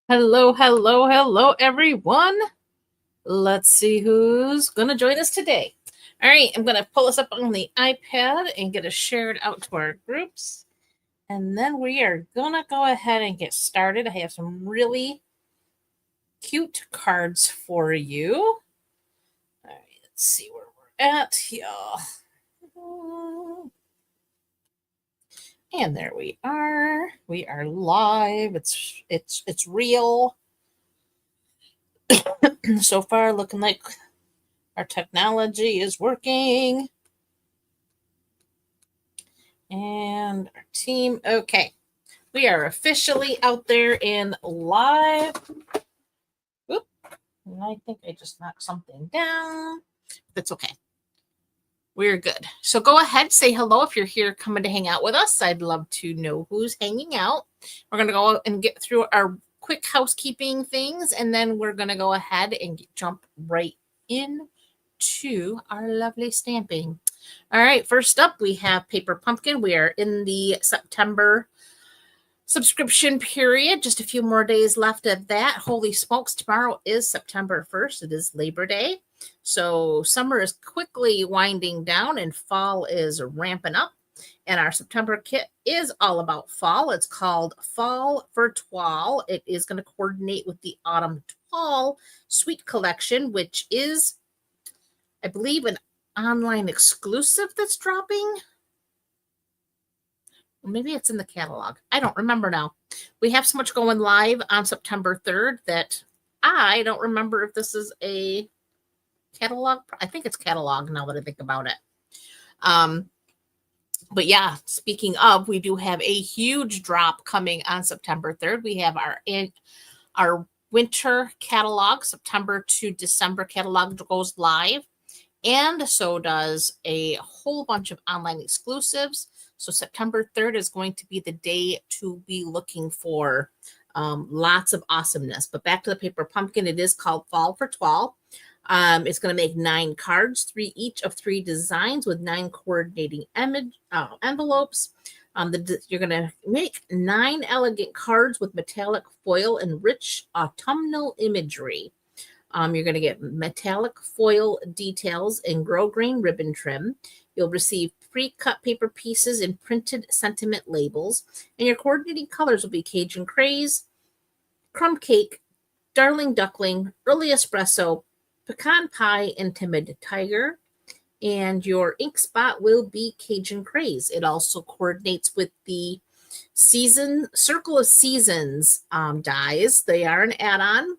Hello, hello, hello, everyone. Let's see who's going to join us today. All right, I'm going to pull this up on the iPad and get it shared out to our groups. And then we are going to go ahead and get started. I have some really cute cards for you. All right, let's see where we're at here. And there we are. We are live. It's real. So far looking like our technology is working. And our team. Okay. We are officially out there and live. Oop. And I think I just knocked something down. That's okay. We're good. So go ahead, say hello if you're here coming to hang out with us. I'd love to know who's hanging out. We're going to go and get through our quick housekeeping things, and then we're going to go ahead and jump right into our lovely stamping. All right, first up, we have Paper Pumpkin. We are in the September subscription period. Just a few more days left of that. Holy smokes, tomorrow is September 1st. It is Labor Day. So summer is quickly winding down and fall is ramping up. And our September kit is all about fall. It's called Fall for Twal. It is going to coordinate with the Autumn Twal Sweet Collection, which is, I believe, an online exclusive that's dropping. Maybe it's in the catalog. I don't remember now. We have so much going live on September 3rd that I don't remember if this is a catalog. I think it's catalog now that I think about it. But yeah, speaking of, we do have a huge drop coming on September 3rd. We have our winter catalog, September to December catalog goes live. And so does a whole bunch of online exclusives. So September 3rd is going to be the day to be looking for lots of awesomeness. But back to the Paper Pumpkin, it is called Fall for Twal. It's going to make 9 cards, each of 3 designs with 9 coordinating envelopes. You're going to make 9 elegant cards with metallic foil and rich autumnal imagery. You're going to get metallic foil details and grosgrain ribbon trim. You'll receive pre-cut paper pieces and printed sentiment labels. And your coordinating colors will be Cajun Craze, Crumb Cake, Darling Duckling, Early Espresso, Pecan Pie, and Timid Tiger. And your ink spot will be Cajun Craze. It also coordinates with the Circle of Seasons dies. They are an add-on.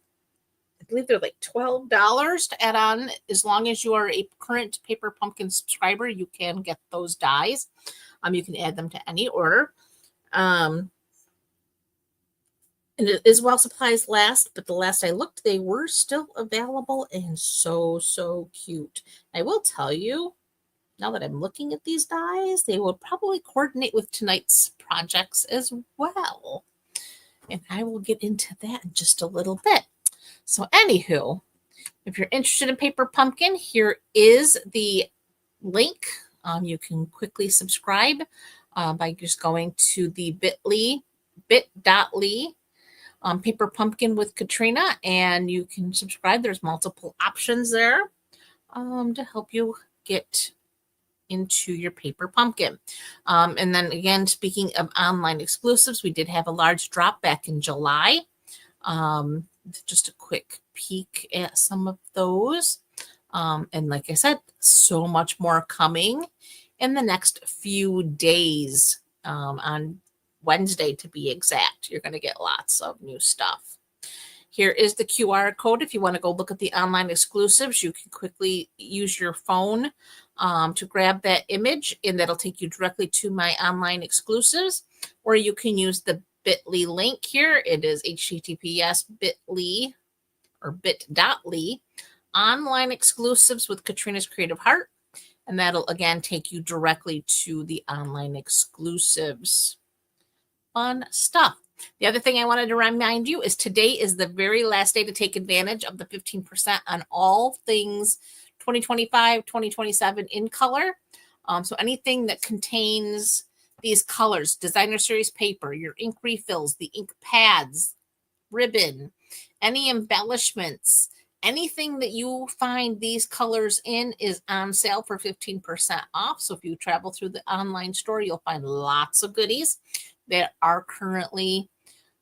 I believe they're like $12 to add on. As long as you are a current Paper Pumpkin subscriber, you can get those dies. You can add them to any order. And it is while supplies last, but the last I looked, they were still available and so cute. I will tell you, now that I'm looking at these dies, they will probably coordinate with tonight's projects as well. And I will get into that in just a little bit. So anywho, if you're interested in Paper Pumpkin, here is the link. You can quickly subscribe by just going to the bit.ly Paper Pumpkin with Katrina, and you can subscribe. There's multiple options there to help you get into your Paper Pumpkin. And then again, speaking of online exclusives, we did have a large drop back in July. Just a quick peek at some of those. And like I said, so much more coming in the next few days. On Wednesday, to be exact, you're going to get lots of new stuff. Here is the QR code. If you want to go look at the online exclusives, you can quickly use your phone to grab that image, and that'll take you directly to my online exclusives, or you can use the bit.ly link here. It is https bit.ly or bit.ly online exclusives with Katrina's Creative Heart. And that'll again take you directly to the online exclusives. Fun stuff. The other thing I wanted to remind you is today is the very last day to take advantage of the 15% on all things 2025, 2027 in color. So anything that contains these colors, designer series paper, your ink refills, the ink pads, ribbon, any embellishments, anything that you find these colors in is on sale for 15% off. So if you travel through the online store, you'll find lots of goodies that are currently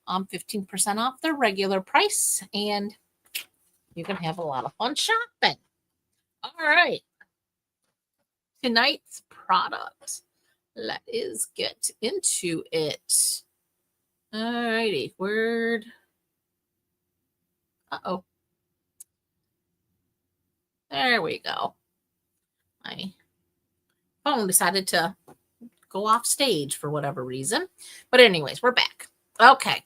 15% off their regular price, and you can have a lot of fun shopping. All right. Tonight's product. Let us get into it. All righty. Word. Uh-oh. There we go. My phone decided to go off stage for whatever reason. But anyways, we're back. Okay.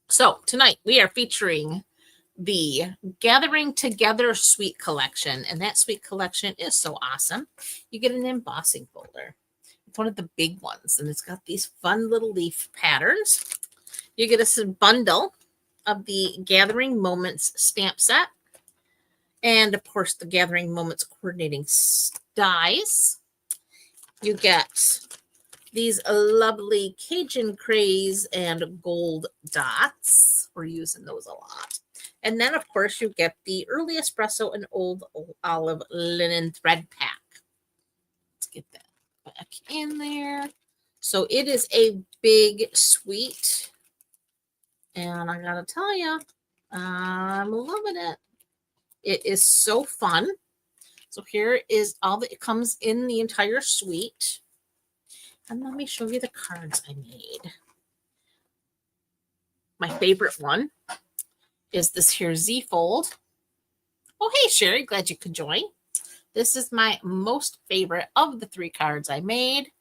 So tonight we are featuring the Gathering Together Suite Collection. And that suite collection is so awesome. You get an embossing folder. It's one of the big ones. And it's got these fun little leaf patterns. You get a bundle of the Gathering Moments stamp set. And of course, the Gathering Moments coordinating dies. You get these lovely Cajun craze and gold dots. We're using those a lot. And then, of course, you get the Early Espresso and Old Olive Linen Thread Pack. Let's get that back in there. So it is a big suite. And I got to tell you, I'm loving it. It is so fun. So here is all that it comes in the entire suite. And let me show you the cards I made. My favorite one is this here Z fold. Oh, hey, Sherry, glad you could join. This is my most favorite of the 3 cards I made.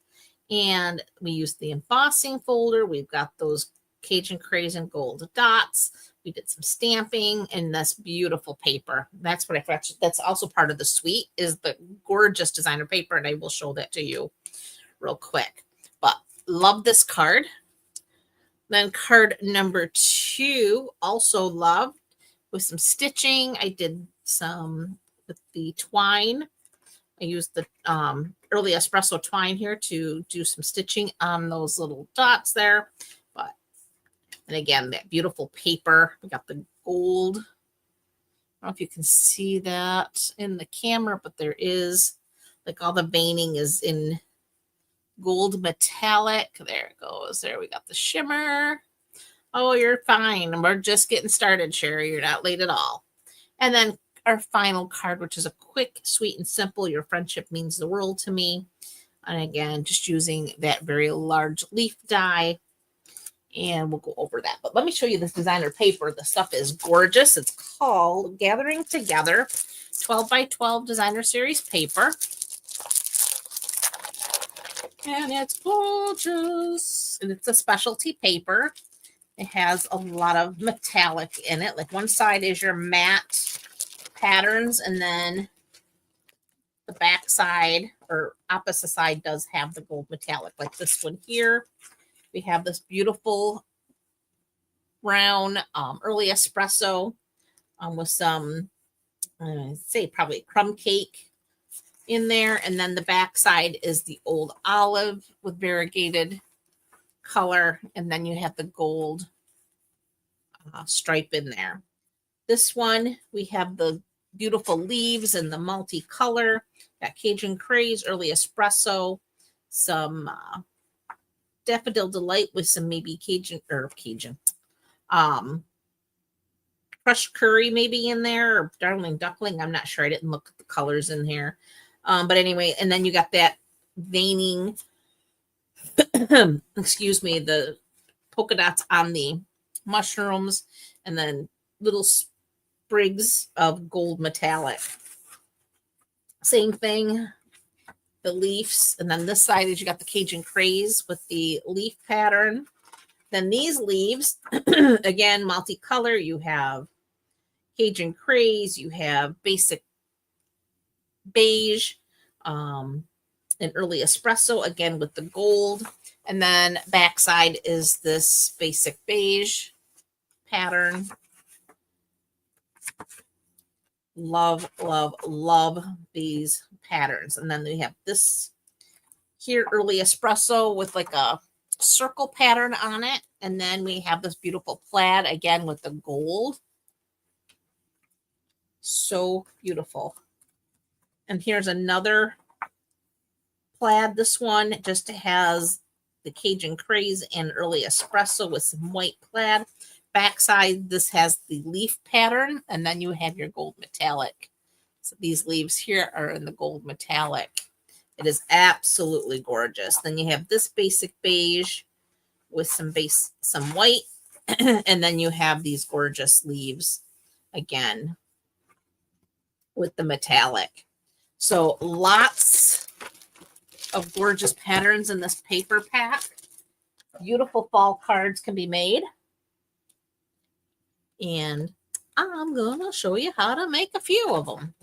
And we used the embossing folder. We've got those Cajun craze and gold dots. We did some stamping and this beautiful paper. That's what I fetched. That's also part of the suite is the gorgeous designer paper. And I will show that to you real quick. But love this card. Then card number 2, also loved with some stitching. I did some with the twine. I used the Early Espresso twine here to do some stitching on those little dots there. But, and again, that beautiful paper. We got the gold. I don't know if you can see that in the camera, but there is like all the veining is in gold metallic. There it goes. There we got the shimmer. Oh, you're fine. We're just getting started, Sherry. You're not late at all. And then our final card, which is a quick, sweet, and simple. Your friendship means the world to me. And again, just using that very large leaf die. And we'll go over that. But let me show you this designer paper. The stuff is gorgeous. It's called Gathering Together 12 by 12 Designer Series paper. And it's gorgeous. And it's a specialty paper. It has a lot of metallic in it. Like one side is your matte patterns, and then the back side or opposite side does have the gold metallic. Like this one here, we have this beautiful brown Early Espresso with some, say probably crumb cake in there. And then the back side is the old olive with variegated color. And then you have the gold stripe in there. This one, we have the beautiful leaves and the multicolor. Got Cajun craze, Early Espresso, some Daffodil Delight with some maybe Cajun, crushed curry maybe in there, or Darling Duckling. I'm not sure. I didn't look at the colors in here. But anyway, and then you got that veining, excuse me, the polka dots on the mushrooms, and then little sprigs of gold metallic. Same thing, the leaves. And then this side is you got the Cajun craze with the leaf pattern. Then these leaves, again, multicolor. You have Cajun craze, you have basic beige, an Early Espresso, again with the gold. And then backside is this basic beige pattern. Love, love, love these patterns. And then we have this here, Early Espresso with like a circle pattern on it. And then we have this beautiful plaid again with the gold. So beautiful. And here's another plaid. This one just has the Cajun craze and early espresso with some white plaid. Backside, this has the leaf pattern, and then you have your gold metallic. So these leaves here are in the gold metallic. It is absolutely gorgeous. Then you have this basic beige with some white, and then you have these gorgeous leaves again with the metallic. So lots of gorgeous patterns in this paper pack. Beautiful fall cards can be made. And I'm going to show you how to make a few of them.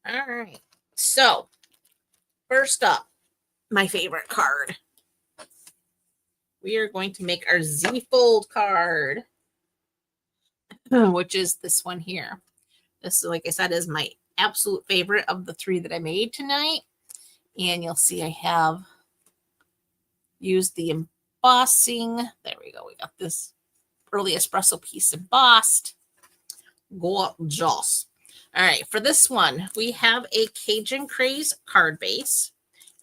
All right. So first up, my favorite card. We are going to make our Z fold card, which is this one here. This, like I said, is my absolute favorite of the three that I made tonight. And you'll see I have used the embossing. There we go. We got this early espresso piece embossed. Gorgeous. All right, for this one, we have a Cajun Craze card base,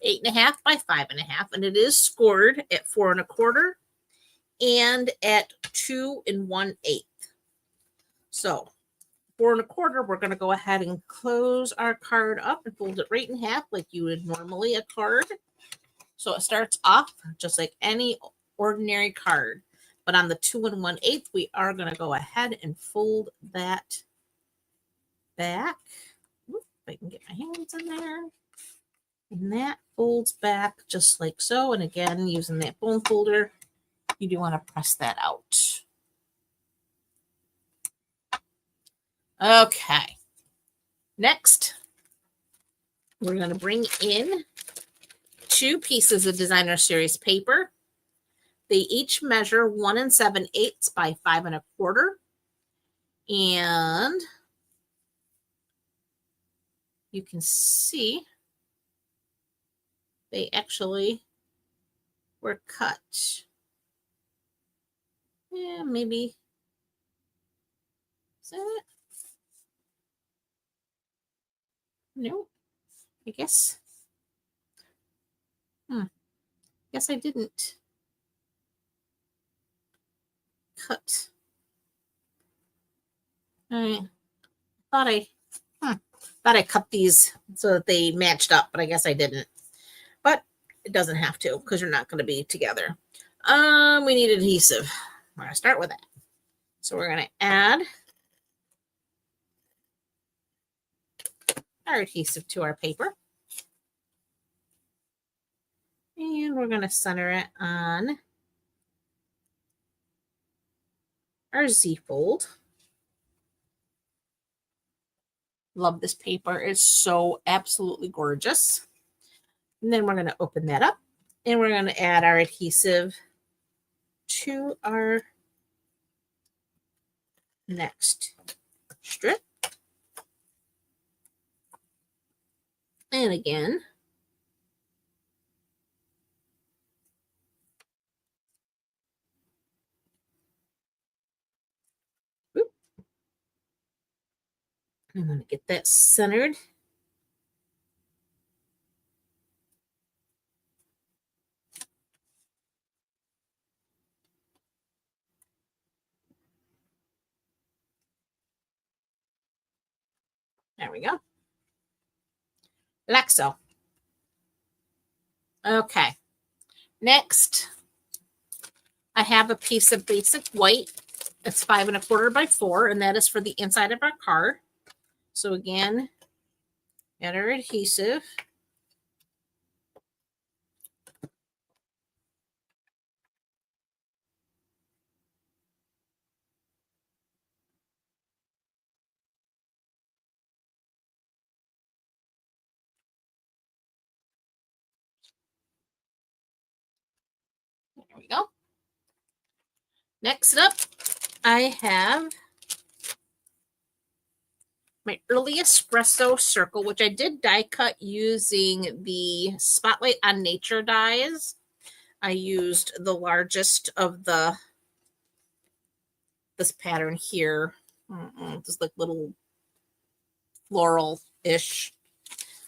8.5 by 5.5, and it is scored at 4 1/4 and at 2 1/8. So 4 1/4, we're going to go ahead and close our card up and fold it right in half like you would normally a card. So it starts off just like any ordinary card. But on the 2 1/8, we are going to go ahead and fold that back. If I can get my hands in there. And that folds back just like so. And again, using that bone folder, you do want to press that out. Okay. Next, we're going to bring in 2 pieces of Designer Series paper. They each measure 1 7/8 by 5 1/4. And you can see they actually were cut. Yeah, maybe. Is that it? No, I guess. Guess I didn't cut. I thought I cut these so that they matched up, but I guess I didn't. But it doesn't have to because you're not going to be together. We need adhesive. We're going to start with that. So we're going to add our adhesive to our paper. And we're going to center it on our Z fold. Love this paper. It's so absolutely gorgeous. And then we're going to open that up and we're going to add our adhesive to our next strip. And again, I'm going to get that centered. There we go. Like so. Okay. Next, I have a piece of basic white. It's 5 1/4 by 4, and that is for the inside of our card. So again, add our adhesive. There we go. Next up, I have my early espresso circle, which I did die cut using the Spotlight on Nature dies. I used the largest of this pattern here. Just like little floral-ish.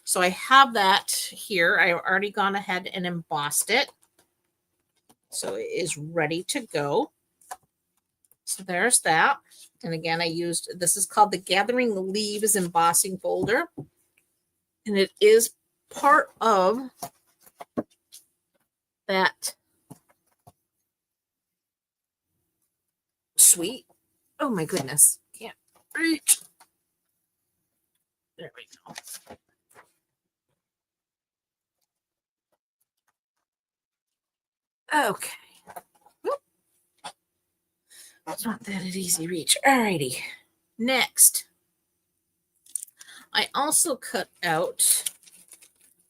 So I have that here. I've already gone ahead and embossed it. So it is ready to go. So there's that. And again, this is called the Gathering Leaves embossing folder. And it is part of that suite. Oh my goodness. Can't reach. There we go. Okay. It's not that an easy reach. Alrighty. Next, I also cut out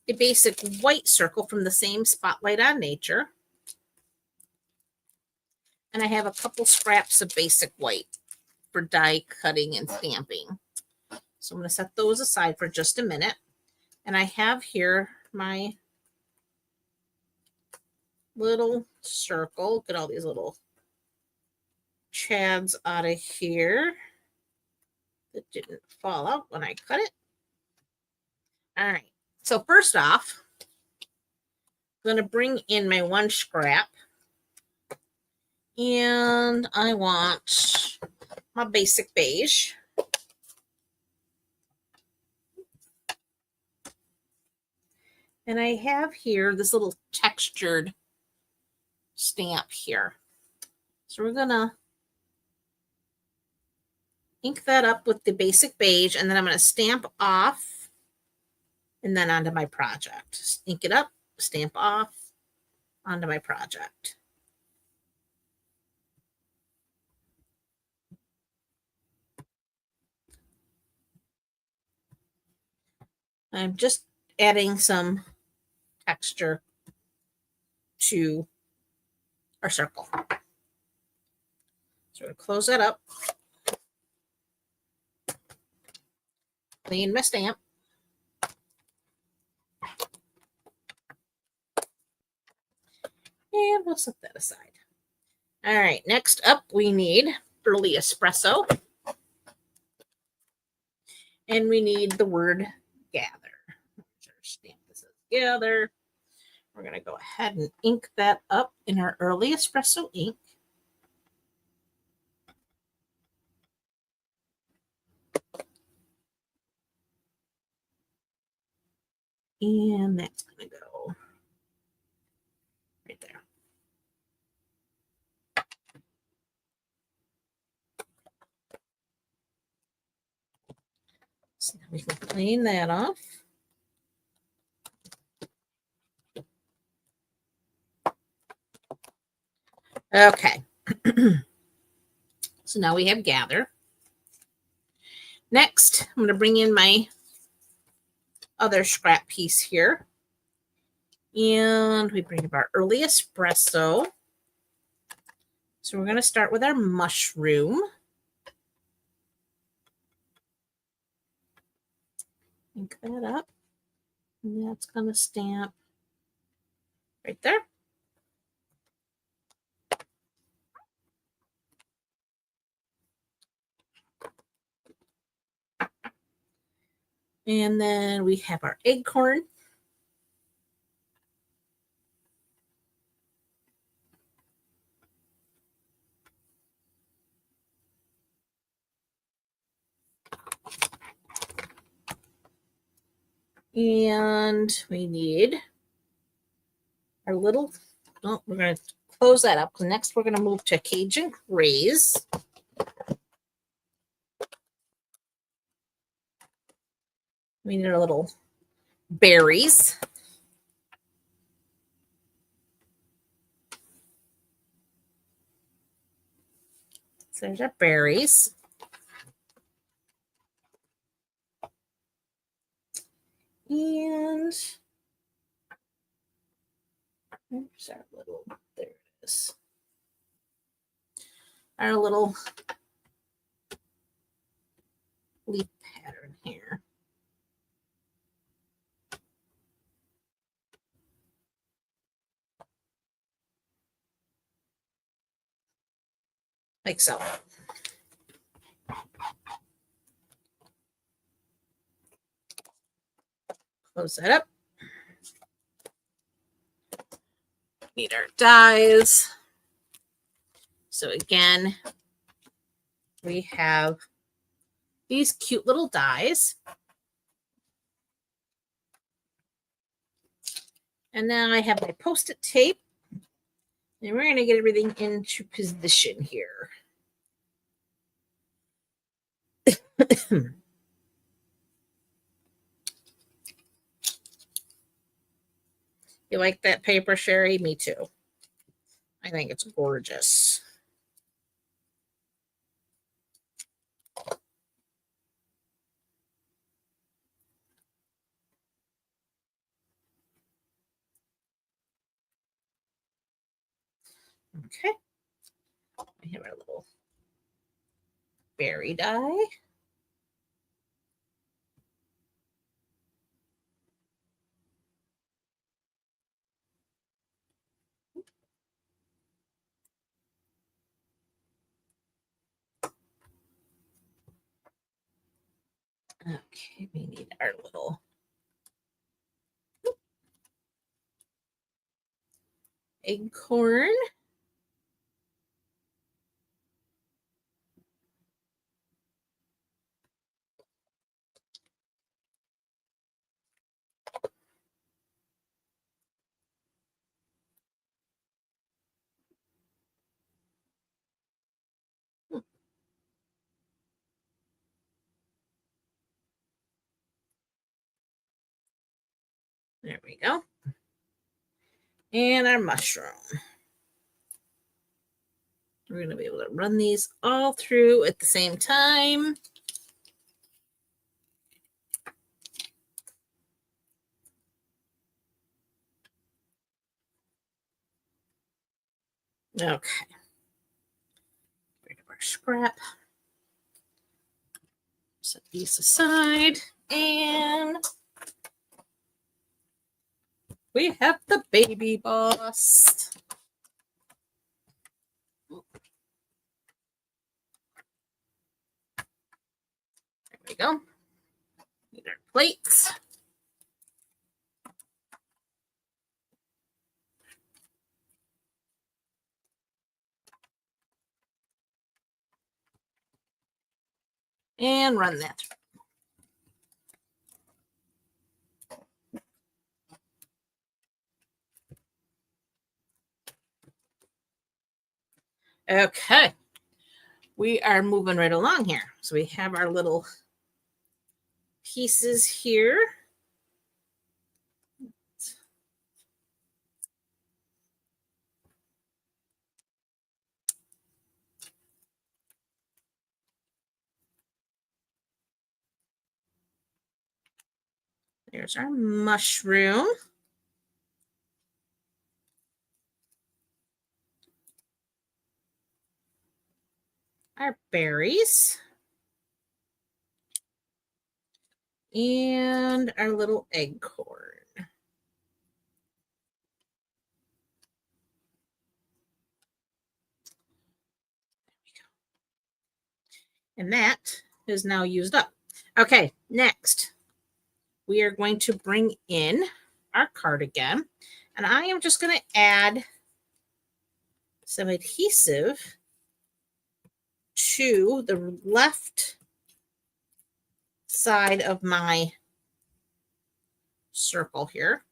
a basic white circle from the same Spotlight on Nature. And I have a couple scraps of basic white for die cutting and stamping. So I'm going to set those aside for just a minute. And I have here my little circle. Get all these little chads out of here that didn't fall out when I cut it. All right. So first off, I'm going to bring in my one scrap. And I want my basic beige. And I have here this little textured stamp here. So we're going to ink that up with the basic beige, and then I'm going to stamp off and then onto my project. Just ink it up, stamp off, onto my project. I'm just adding some texture to our circle. So we're going to close that up. Clean my stamp. And we'll set that aside. All right, next up we need early espresso. And we need the word gather. Stamp this as gather. We're going to go ahead and ink that up in our early espresso ink. And that's going to go right there. So now we can clean that off. Okay. So now we have gather. Next, I'm going to bring in my other scrap piece here. And we bring up our early espresso. So we're going to start with our mushroom. Ink that up. And that's going to stamp right there. And then we have our acorn. And we need our little, oh, we're going to close that up because next we're going to move to Cajun Craze. We need our little berries. So there's our berries. And there's our little, there it is. Our little leaf pattern here. like so. Close that up. Need our dies. So again, we have these cute little dies. And then I have my Post-it tape. And we're going to get everything into position here. You like that paper, Sherry? Me too. I think it's gorgeous. Okay. We have our little berry die. Okay, we need our little acorn. There we go. And our mushroom. We're going to be able to run these all through at the same time. Okay. Get rid of our scrap. Set these aside. And we have the baby boss. There we go. Need our plates. And run that through. Okay. We are moving right along here. So we have our little pieces here. There's our mushroom. Our berries. And our little acorn. And that is now used up. Okay, next we are going to bring in our card again. And I am just going to add some adhesive to the left side of my circle here.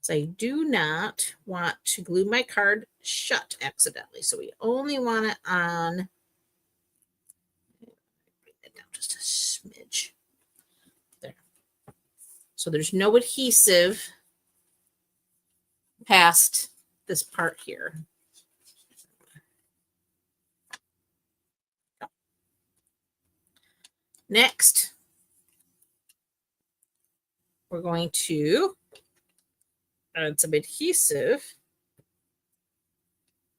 So I do not want to glue my card shut accidentally. So we only want it on, bring that down just a smidge. There. So there's no adhesive past this part here. Next, we're going to add some adhesive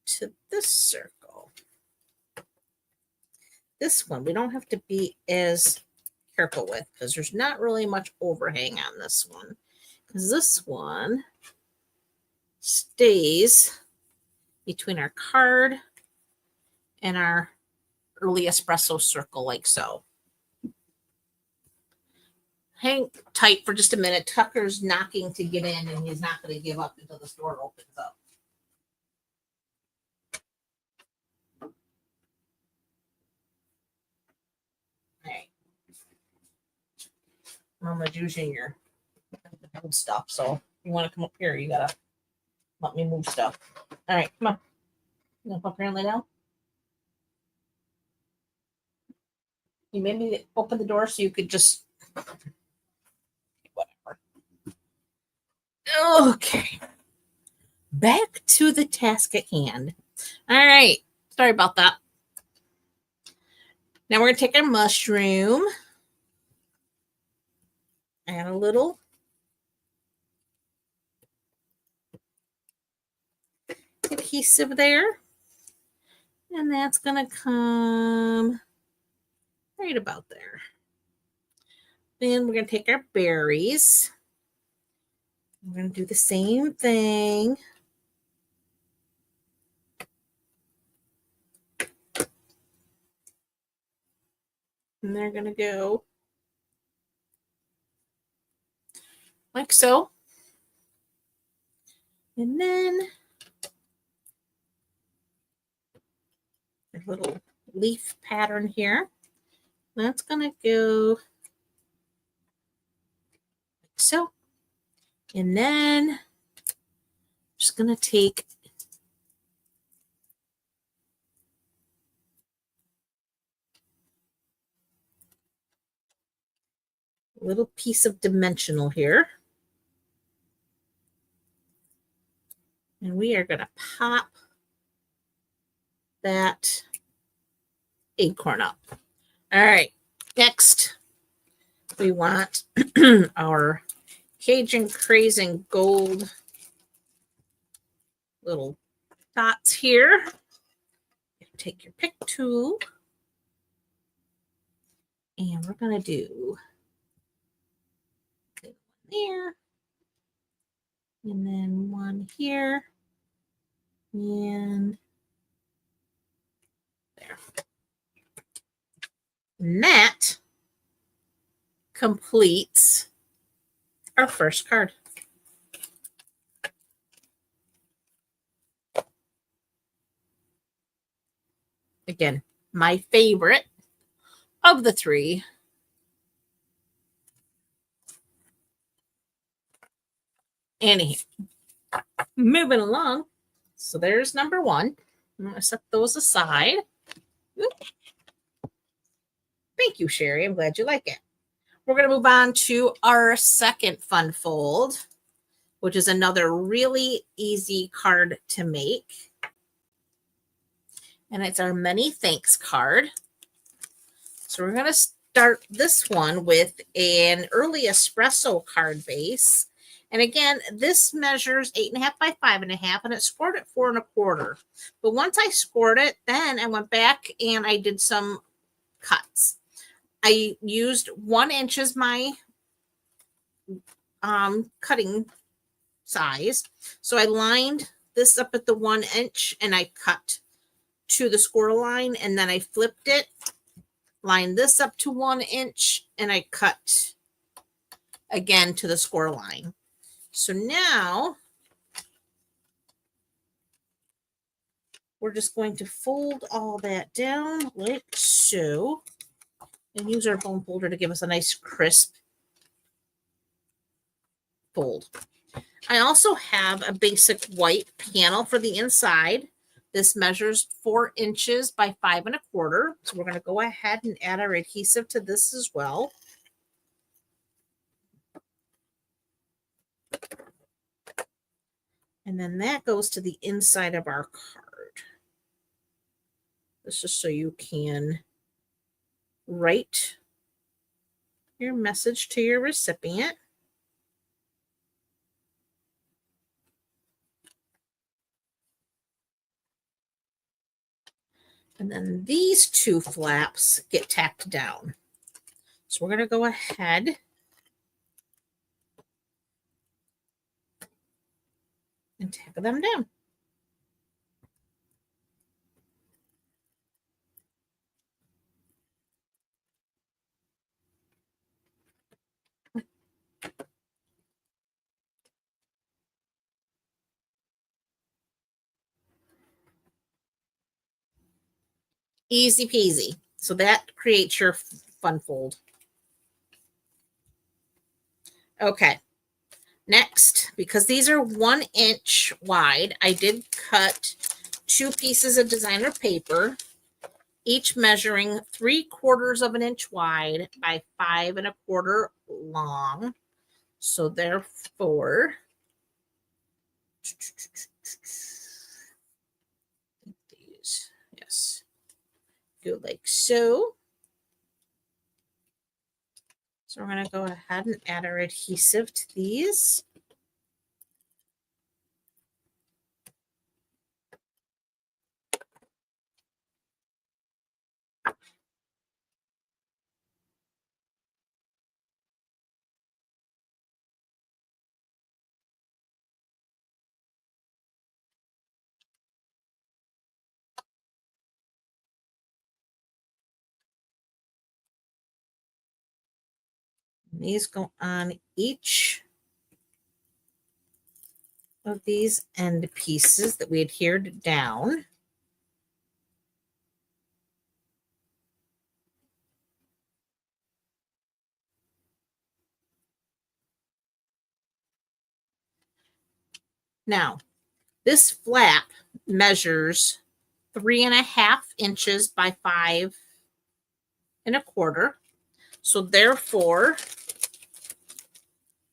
to this circle. This one we don't have to be as careful with because there's not really much overhang on this one, because this one stays between our card in our early espresso circle like so. Hang tight for just a minute. Tucker's knocking to get in, and he's not going to give up until the store opens up. All right. Mama's using your stuff, so you want to come up here, you got to let me move stuff. All right, come on. You going to come up here and lay down? You made me open the door so you could just... Whatever. Okay. Back to the task at hand. All right. Sorry about that. Now we're going to take our mushroom. Add a little adhesive there. And that's going to come right about there. Then we're going to take our berries. We're going to do the same thing. And they're going to go like so. And then a little leaf pattern here. That's going to go like so. And then I'm just going to take a little piece of dimensional here. And we are going to pop that acorn up. All right. Next, we want our Cajun Crazy Gold little dots here. Take your pick tool. And we're going to do one there. And then one here. And there. And that completes our first card. Again, my favorite of the three. Anyhow, moving along. So there's number one. I'm going to set those aside. Thank you, Sherry. I'm glad you like it. We're going to move on to our second fun fold, which is another really easy card to make. And it's our many thanks card. So we're going to start this one with an early espresso card base. And again, this measures 8.5 by 5.5, and it's scored at 4 1/4. But once I scored it, then I went back and I did some cuts. I used 1 inch as my cutting size. So I lined this up at the 1 inch and I cut to the score line, and then I flipped it, lined this up to 1 inch, and I cut again to the score line. So now we're just going to fold all that down like so, and use our bone folder to give us a nice crisp fold. I also have a basic white panel for the inside. This measures 4 inches by 5 1/4. So we're going to go ahead and add our adhesive to this as well. And then that goes to the inside of our card. This is so you can write your message to your recipient. And then these 2 flaps get tacked down. So we're going to go ahead and tack them down. Easy peasy. So that creates your fun fold. Okay. Next, because these are 1 inch wide, I did cut 2 pieces of designer paper, each measuring 3/4 of an inch wide by 5 1/4 long. So therefore, these, yes, go like so. So we're going to go ahead and add our adhesive to these. And these go on each of these end pieces that we adhered down. Now, this flap measures 3.5 inches by 5 1/4. So therefore,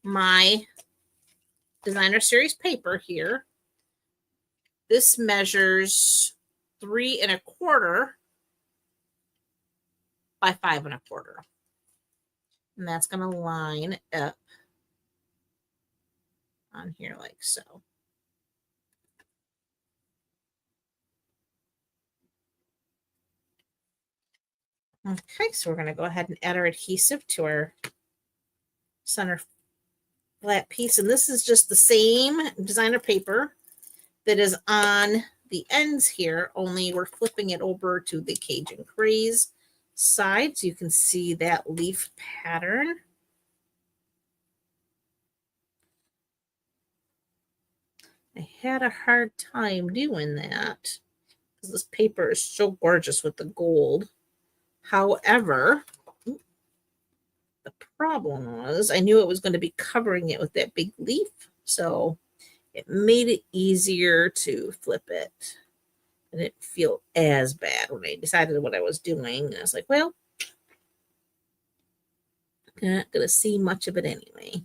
my designer series paper here, this measures 3 1/4 by 5 1/4. And that's going to line up on here like so. Okay, so we're going to go ahead and add our adhesive to our center flat piece. And this is just the same designer paper that is on the ends here, only we're flipping it over to the Cajun Craze side so you can see that leaf pattern. I had a hard time doing that because this paper is so gorgeous with the gold. However, the problem was I knew it was going to be covering it with that big leaf, so it made it easier to flip it. I didn't feel as bad when I decided what I was doing. And I was like, well, I'm not going to see much of it anyway.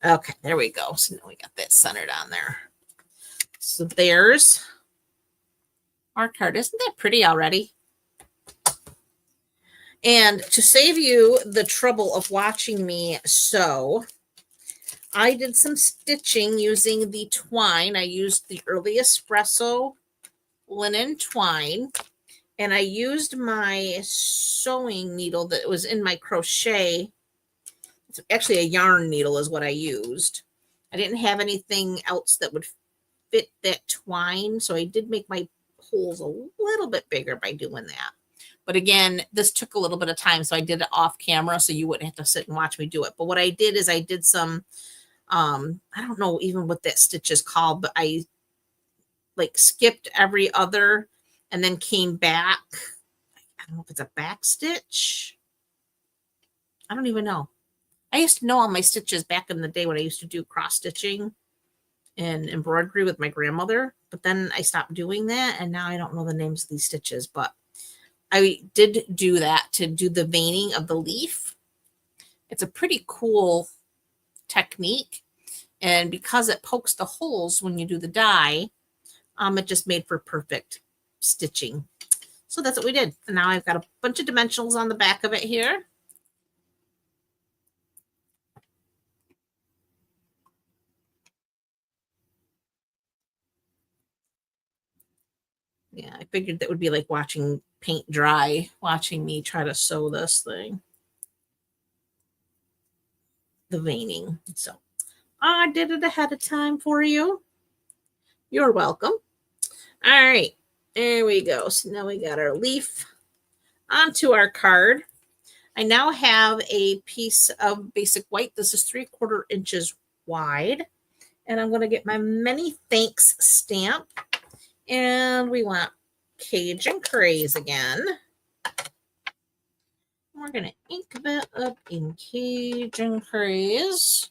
Okay, there we go. So now we got that centered on there. So there's our card. Isn't that pretty already? And to save you the trouble of watching me sew, I did some stitching using the twine. I used the Early Espresso linen twine, and I used my sewing needle that was in my crochet. It's actually a yarn needle is what I used. I didn't have anything else that would fit that twine, so I did make my holes a little bit bigger by doing that. But again, this took a little bit of time, so I did it off camera so you wouldn't have to sit and watch me do it. But what I did is I did some, I don't know even what that stitch is called, but I like skipped every other and then came back. I don't know if it's a back stitch. I don't even know. I used to know all my stitches back in the day when I used to do cross stitching and embroidery with my grandmother, but then I stopped doing that, and now I don't know the names of these stitches, but I did do that to do the veining of the leaf. It's a pretty cool technique, and because it pokes the holes when you do the dye, it just made for perfect stitching. So that's what we did. And now I've got a bunch of dimensionals on the back of it here. Yeah, I figured that would be like watching paint dry, watching me try to sew this thing. The veining. So I did it ahead of time for you. You're welcome. All right, there we go. So now we got our leaf onto our card. I now have a piece of basic white. This is 3/4 inches wide. And I'm going to get my many thanks stamp. And we want Cajun Craze again. We're going to ink that up in Cajun Craze.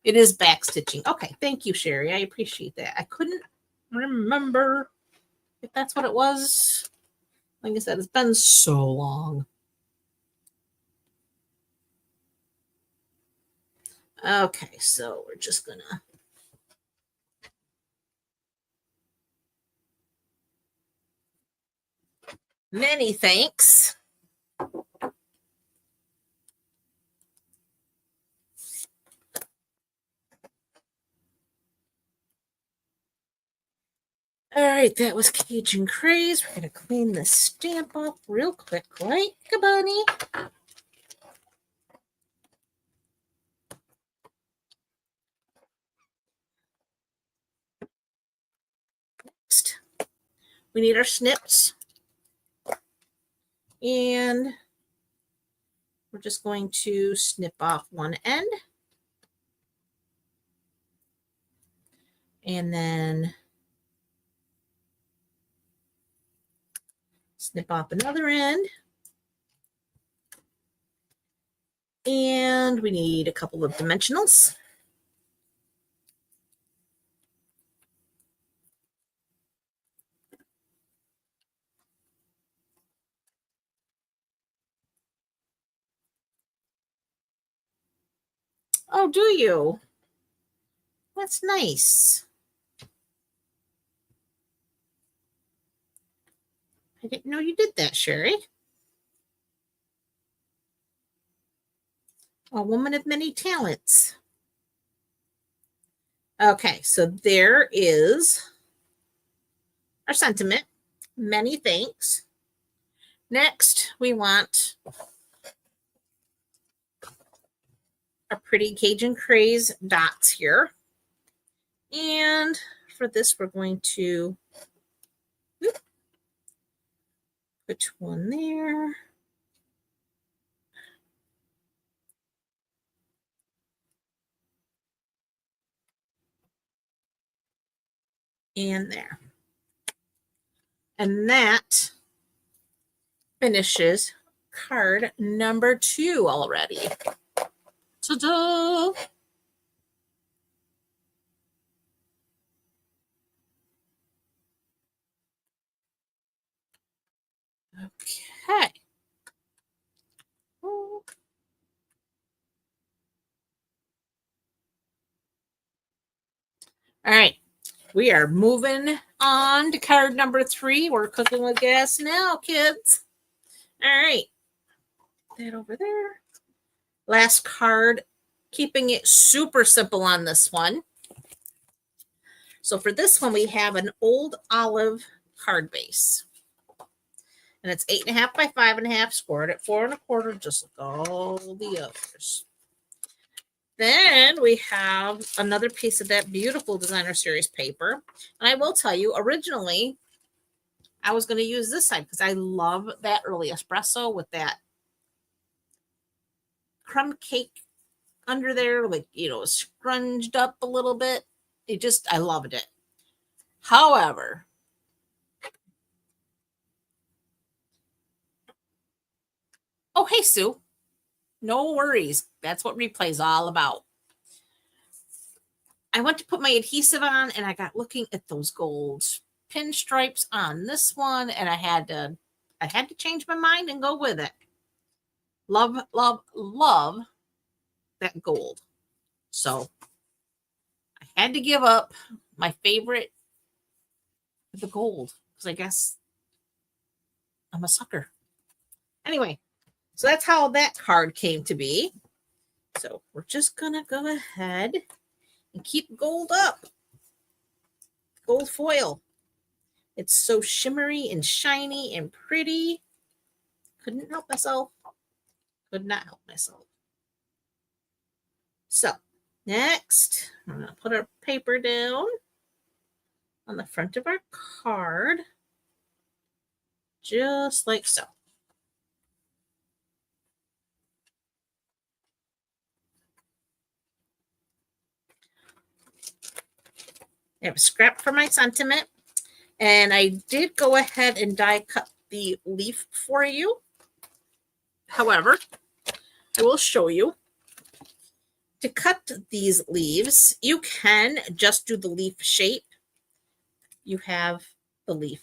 It is back stitching. Okay, thank you, Sherry. I appreciate that. I couldn't remember if that's what it was. Like I said, it's been so long. Okay, so we're just going to many thanks. All right, that was Cajun Craze. We're going to clean this stamp up real quick, right, Bunny? Next, we need our snips. And we're just going to snip off one end. And then snip off another end. And we need a couple of dimensionals. Oh, do you? That's nice. I didn't know you did that, Sherry. A woman of many talents. Okay, so there is our sentiment. Many thanks. Next, we want our pretty Cajun Craze dots here. And for this, we're going to put one there. And there. And that finishes card number 2 already. Ta-da! Okay. All right. We are moving on to card number 3. We're cooking with gas now, kids. All right. That over there. Last card. Keeping it super simple on this one. So for this one, we have an old olive card base. And it's 8.5 by 5.5, scored at 4 1/4, just like all the others. Then we have another piece of that beautiful designer series paper. And I will tell you, originally, I was going to use this side because I love that early espresso with that crumb cake under there, like, scrunched up a little bit. I loved it. However, oh, hey, Sue. No worries. That's what replay is all about. I went to put my adhesive on and I got looking at those gold pinstripes on this one, and I had to change my mind and go with it. Love, love, love that gold. So I had to give up my favorite, the gold, because I guess I'm a sucker. Anyway, so that's how that card came to be. So we're just going to go ahead and keep gold up. Gold foil. It's so shimmery and shiny and pretty. Couldn't help myself. Could not help myself. So next, I'm going to put our paper down on the front of our card, just like so. I have a scrap for my sentiment, And I did go ahead and die cut the leaf for you. However, I will show you. To cut these leaves, you can just do the leaf shape. You have the leaf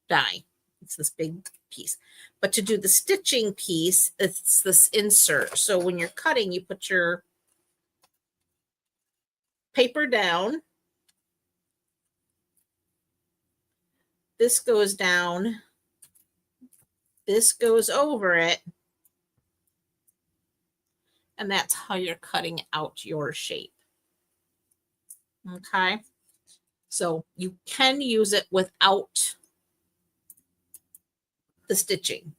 die. It's this big piece. But to do the stitching piece, it's this insert. So when you're cutting, you put your paper down. This goes down. This goes over it. And that's how you're cutting out your shape. Okay. So you can use it without the stitching.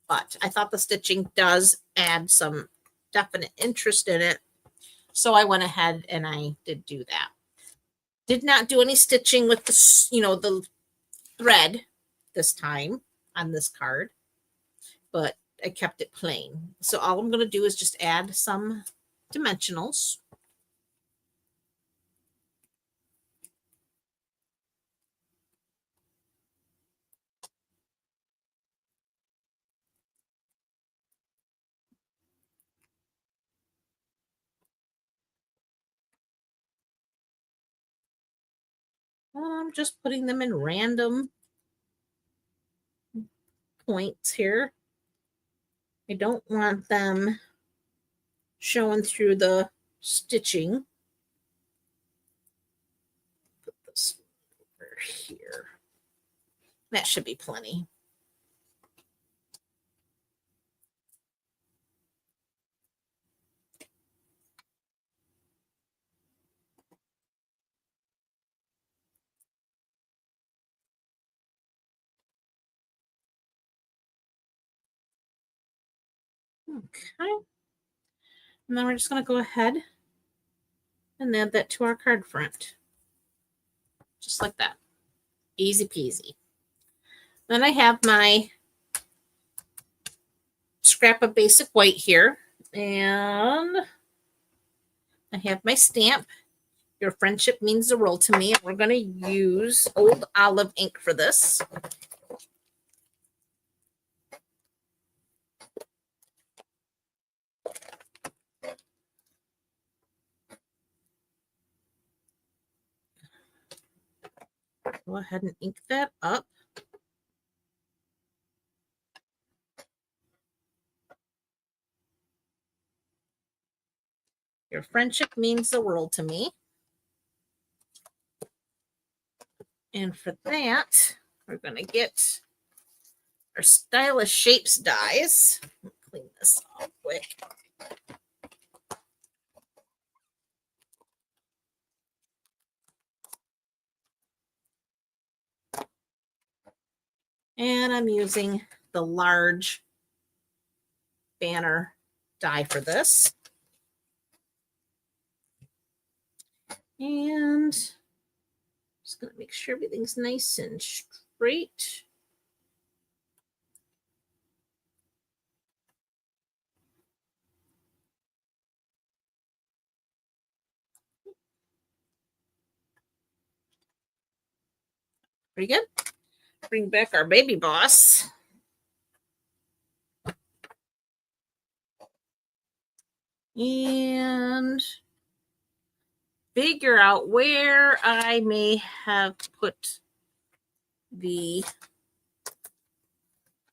But I thought the stitching does add some definite interest in it. So I went ahead and I did do that. Did not do any stitching with the, the thread this time on this card, but I kept it plain. So all I'm going to do is just add some dimensionals. I'm just putting them in random points here. I don't want them showing through the stitching. Put this over here. That should be plenty. Okay. And then we're just going to go ahead and add that to our card front. Just like that. Easy peasy. Then I have my scrap of basic white here. And I have my stamp. Your friendship means the world to me. And we're going to use Old Olive ink for this. Go ahead and ink that up. Your friendship means the world to me. And for that, we're going to get our Stylish Shapes dies. Clean this off quick. And I'm using the large banner die for this. And just going to make sure everything's nice and straight. Pretty good. Bring back our baby boss. And figure out where I may have put the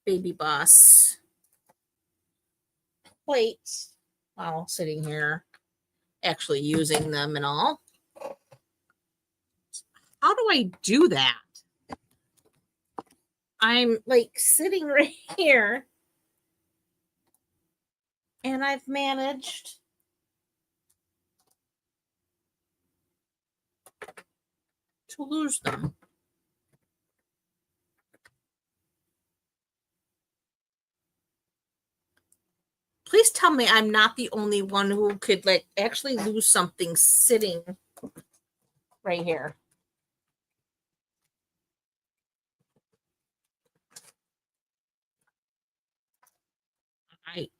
baby boss plates while sitting here actually using them and all. How do I do that? I'm like sitting right here and I've managed to lose them. Please tell me I'm not the only one who could like actually lose something sitting right here.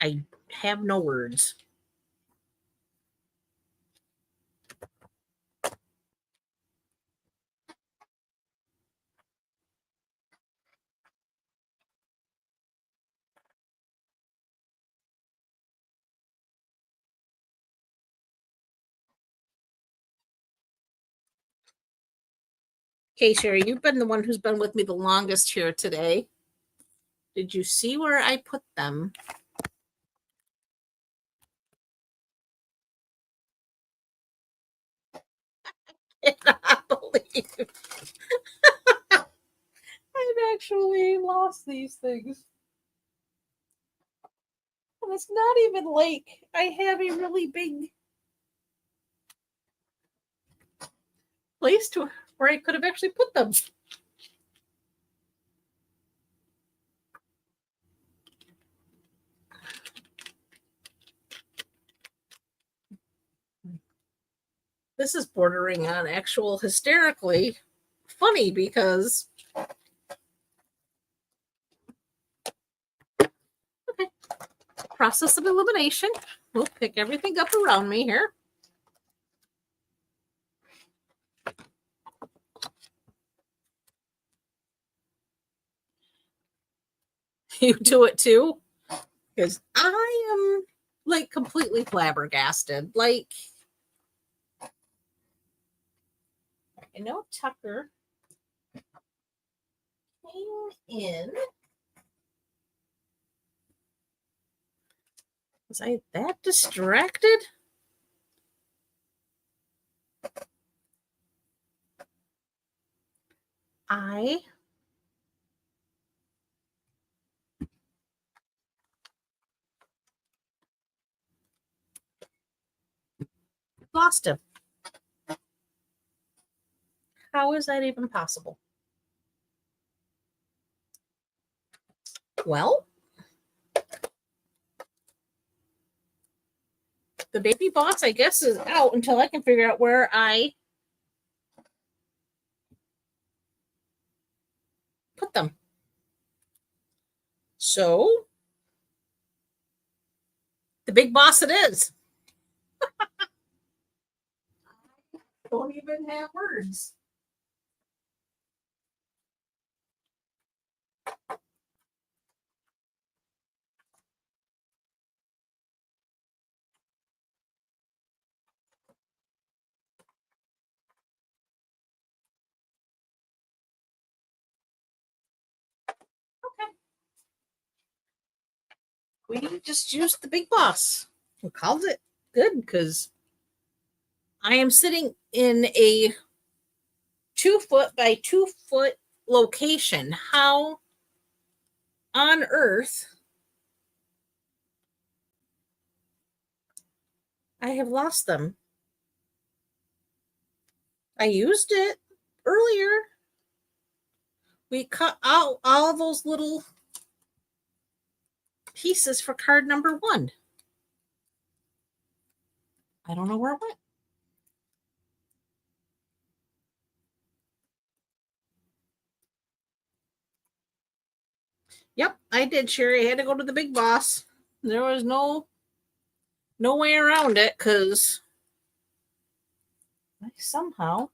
I have no words. Okay, Sherry, you've been the one who's been with me the longest here today. Did you see where I put them? I cannot believe I've actually lost these things. And it's not even lake. I have a really big place to where I could have actually put them. This is bordering on actual hysterically funny because okay, process of elimination. We'll pick everything up around me here. You do it too? Because I am like completely flabbergasted. Like, I know Tucker came in. Was I that distracted? I lost him. How is that even possible? Well, the baby box, I guess, is out until I can figure out where I put them. So, the big boss it is. Don't even have words. Okay. We just used the big boss. We called it good because I am sitting in a 2 foot by 2 foot location. How on earth I have lost them? I used it earlier. We cut out all those little pieces for card number 1. I don't know where it went. Yep, I did, Sherry. I had to go to the big boss. There was no way around it because I somehow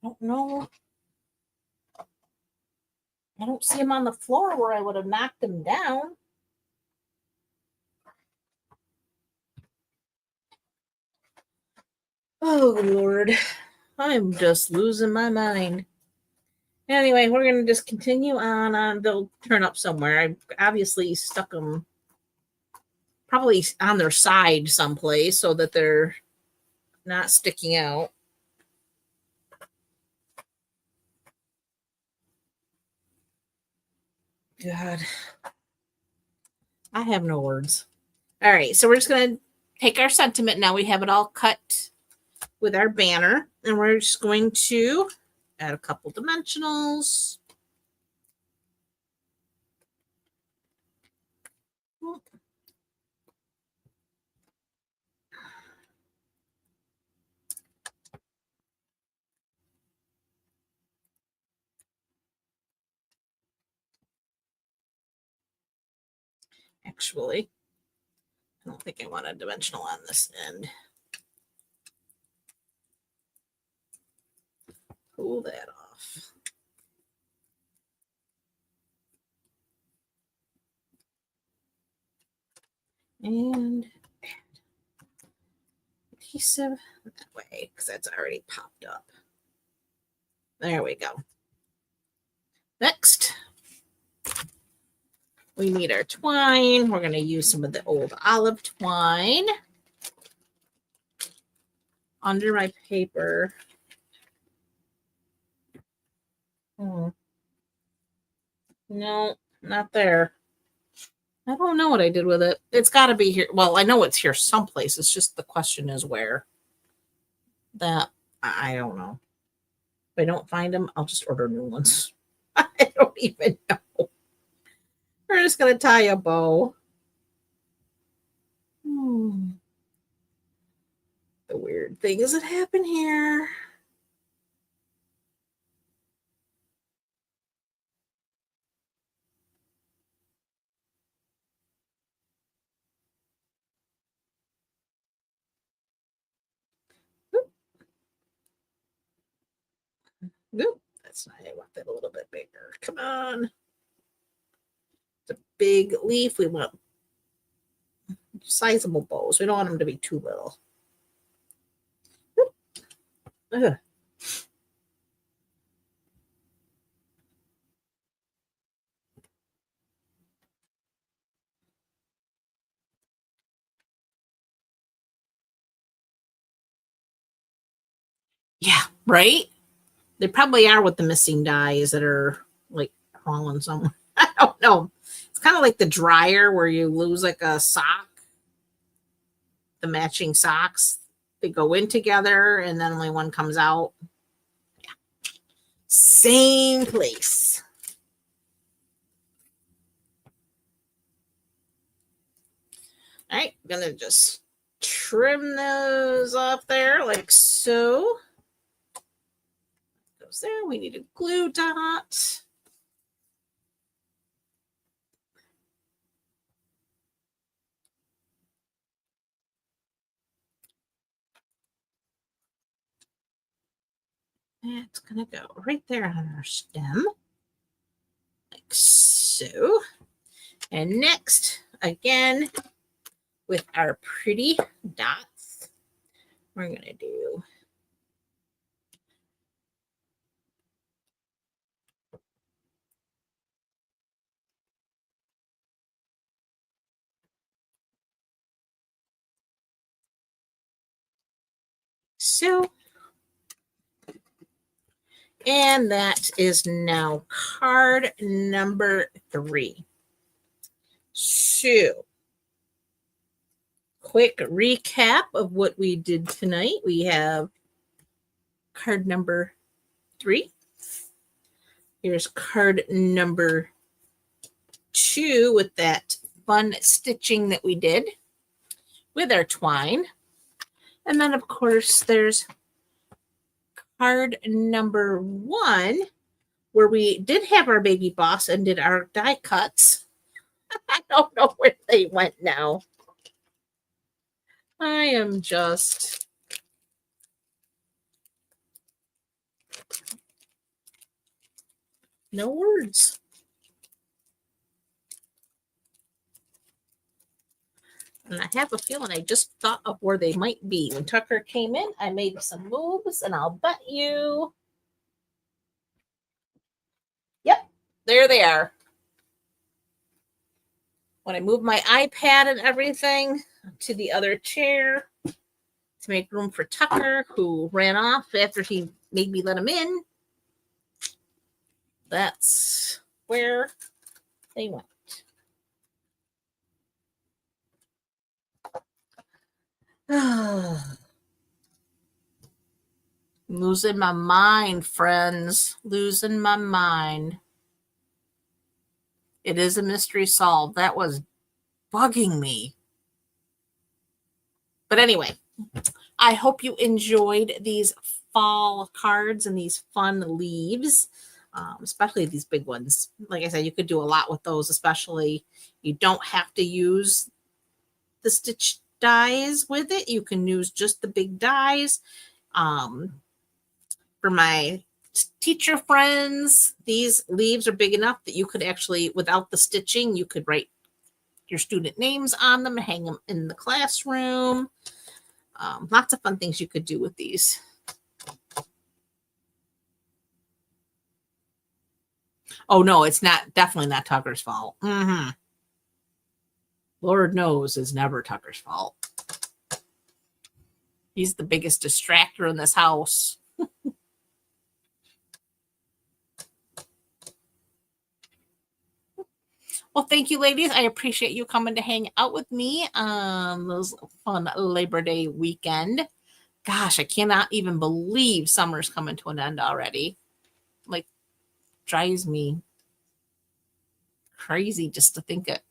I don't know. I don't see him on the floor where I would have knocked him down. Oh Lord, I'm just losing my mind. Anyway, we're gonna just continue on. They'll turn up somewhere. I obviously stuck them probably on their side someplace so that they're not sticking out. God, I have no words. All right, so we're just gonna take our sentiment now. We have it all cut with our banner, and we're just going to add a couple dimensionals. Actually, I don't think I want a dimensional on this end. Pull that off. And adhesive that way because that's already popped up. There we go. Next, we need our twine. We're going to use some of the old olive twine under my paper. No, not there. I don't know what I did with it. It's got to be here. Well, I know it's here someplace. It's just the question is where. That I don't know. If I don't find them, I'll just order new ones. I don't even know. We're just going to tie a bow. The weird things that happen here. Nope, that's not. I want that a little bit bigger. Come on. It's a big leaf. We want sizable bows. We don't want them to be too little. Ugh. Yeah, right? They probably are with the missing dyes that are like falling somewhere. I don't know. It's kind of like the dryer where you lose like a sock, the matching socks. They go in together and then only one comes out. Yeah. Same place. All right, I'm going to just trim those off there like so. Goes there. We need a glue dot. It's going to go right there on our stem, like so. And next, again, with our pretty dots, we're going to do so. And that is now card number 3. So, quick recap of what we did tonight. We have card number 3. Here's card number 2 with that fun stitching that we did with our twine. And then, of course, there's card number 1 where we did have our baby boss and did our die cuts. I don't know where they went now. I am just no words. And I have a feeling I just thought of where they might be. When Tucker came in, I made some moves, and I'll bet you. Yep, there they are. When I moved my iPad and everything to the other chair to make room for Tucker, who ran off after he made me let him in, that's where they went. Losing my mind, friends. Losing my mind. It is a mystery solved. That was bugging me. But anyway, I hope you enjoyed these fall cards and these fun leaves, especially these big ones. Like I said, you could do a lot with those, especially you don't have to use the stitch dies with it. You can use just the big dies. For my teacher friends, these leaves are big enough that you could actually, without the stitching, you could write your student names on them and hang them in the classroom. Lots of fun things you could do with these. Oh no, it's not, definitely not Tucker's fault. Lord knows it's never Tucker's fault. He's the biggest distractor in this house. Well, thank you, ladies. I appreciate you coming to hang out with me on this fun Labor Day weekend. Gosh, I cannot even believe summer's coming to an end already. Like, drives me crazy just to think it.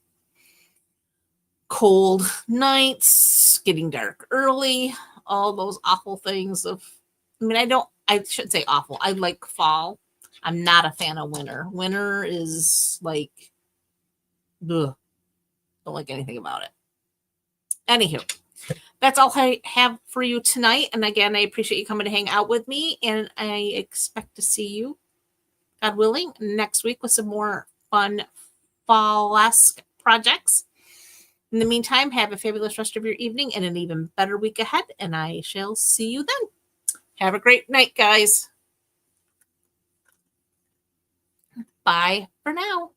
Cold nights, getting dark early, all those awful things of, I mean, I shouldn't say awful. I like fall. I'm not a fan of winter. Winter is like, ugh, don't like anything about it. Anywho, that's all I have for you tonight. And again, I appreciate you coming to hang out with me. And I expect to see you, God willing, next week with some more fun fall-esque projects. In the meantime, have a fabulous rest of your evening and an even better week ahead. And I shall see you then. Have a great night, guys. Bye for now.